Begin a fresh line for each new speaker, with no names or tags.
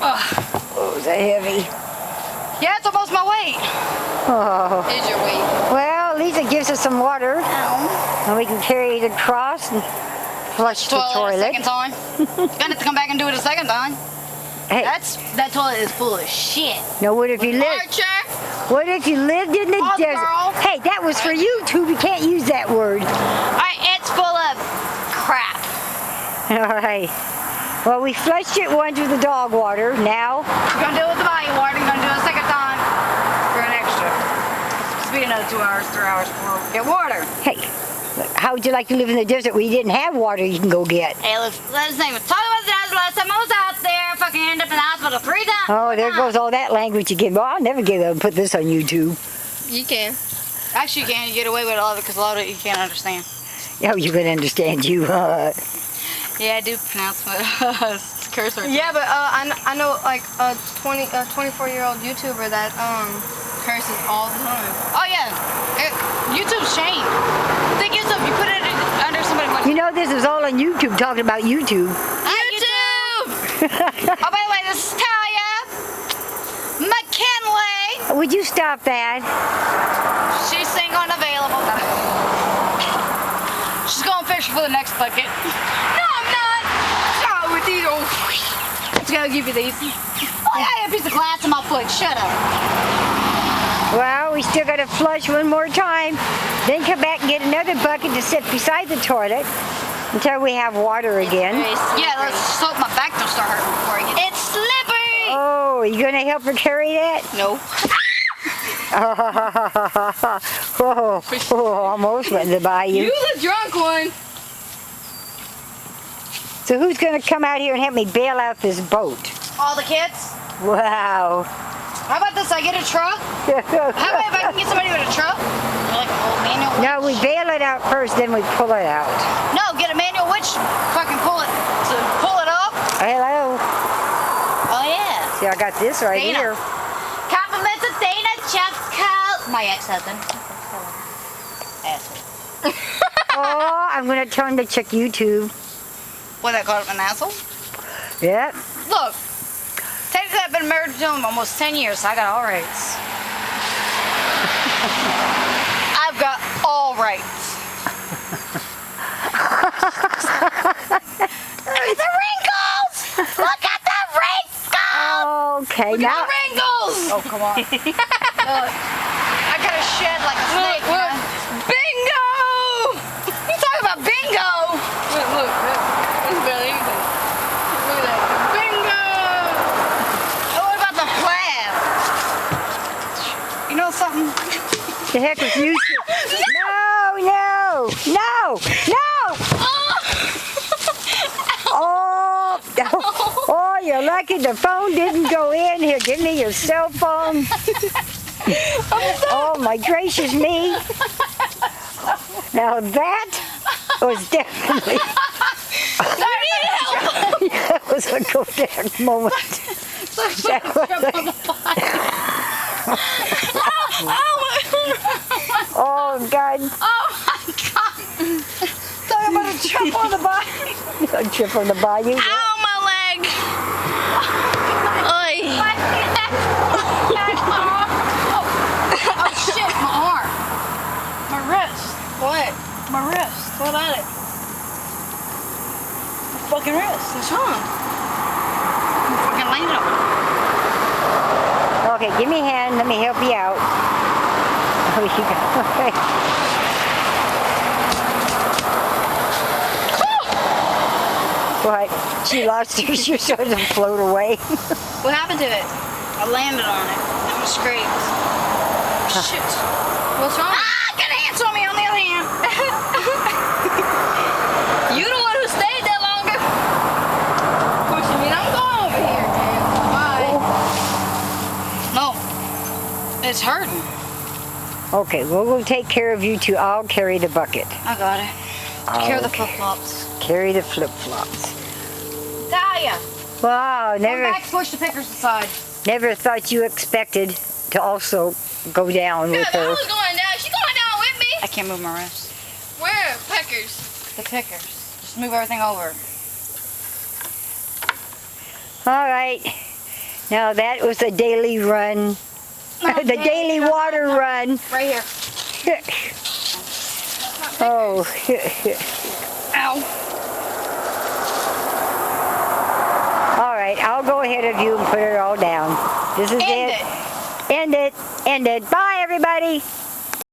Oh, is that heavy?
Yeah, it's almost my weight.
Oh.
Is your weight?
Well, at least it gives us some water.
Ow.
And we can carry it across and flush the toilet.
A second time. Gonna have to come back and do it a second time.
Hey.
That toilet is full of shit.
No, what if you lived? What if you lived in the desert?
Girl.
Hey, that was for YouTube. You can't use that word.
It's full of crap.
All right. Well, we flushed it once with the dog water. Now
We're gonna do it with the bayou water. We're gonna do it a second time for an extra. It's be another 2 hours, 3 hours before we get water.
hey, how would you like to live in the desert where you didn't have water you can go get?
Hey, let's name it. Talk about the last time I was out there. Fucking ended up in the hospital 3 times.
Oh, there goes all that language again. Well, I'll never get up and put this on YouTube.
You can. Actually, you can. You get away with a lot of it because a lot of it you can't understand.
Oh, you can understand you.
Yeah, I do pronounce my curse words.
Yeah, but I know like a 24-year-old YouTuber that curses all the time.
Oh yeah, YouTube's changed. The thing is, if you put it under somebody like
You know, this is all on YouTube, talking about YouTube.
YouTube. Oh, by the way, this is Talia McKinley.
Would you stop that?
She's single and available. She's going fishing for the next bucket. No, I'm not. No, with these. Oh, I'm just gonna give you these. Oh, yeah, I have a piece of glass in my foot. Shut up.
Well, we still got to flush one more time. Then come back and get another bucket to sit beside the toilet until we have water again.
Yeah, let's hope my back don't start hurting before I get. It's slippery.
Oh, you gonna help her carry that?
No.
Almost went in the bayou.
You the drunk one.
So who's gonna come out here and help me bail out this boat?
All the kids.
Wow.
How about this? I get a truck. How about if I can get somebody with a truck? Like an old manual winch?
No, we bail it out first, then we pull it out.
No, get a manual winch. Fucking pull it. To pull it off.
Hello.
Oh yeah.
See, I got this right
Dana.
here.
Compliments of Dana Chapco. My ex-husband. Asshole.
Oh, I'm gonna tell him to check YouTube.
What, that called him an asshole?
Yep.
Look. Technically, I've been married to him almost 10 years, so I got all rights. I've got all rights. Look at the wrinkles! Look at the wrinkles!
Okay,
Look
now.
at the wrinkles! Oh, come on. I got a shed like a snake.
Look. Bingo!
You talking about bingo?
Look. It's barely anything. Look at that. Bingo!
Oh, what about the flab? You know something?
The heck with you? No! Oh, you're lucky the phone didn't go in. Here, give me your cell phone. Oh, my gracious me. Now that was definitely... That was a Kodak moment. Oh, God.
Oh my God! Talking about a trip on the bayou.
A trip on the bayou.
Ow, my leg! Oy. Oh shit, my arm. My wrist.
What?
My wrist. What about it? My fucking wrist. What's wrong? I'm fucking laying on it.
Okay, give me a hand. Let me help you out. Oh, you go. Okay. What? She lost her. She started to float away.
What happened to it? I landed on it. It was scraped. Shit.
What's wrong?
Ah, got ants on me on the other hand.
You the one who stayed there longer. Pushing me. I'm going over here, man. Bye.
No. It's hurting.
Okay, we'll go take care of you two. I'll carry the bucket.
I got it. Take care of the
Okay.
flip-flops.
Carry the flip-flops.
Talia!
Wow,
Come back, push the pickers aside.
never thought you expected to also go down with
Yeah,
her.
I was going down. She's going down with me.
I can't move my wrist.
Where? Peckers.
The pickers. Just move everything over.
All right. Now that was a daily run. The daily water run.
Right here.
Oh.
Ow.
All right, I'll go ahead of you and put it all down. This is
End
it. End it. End it. Bye, everybody.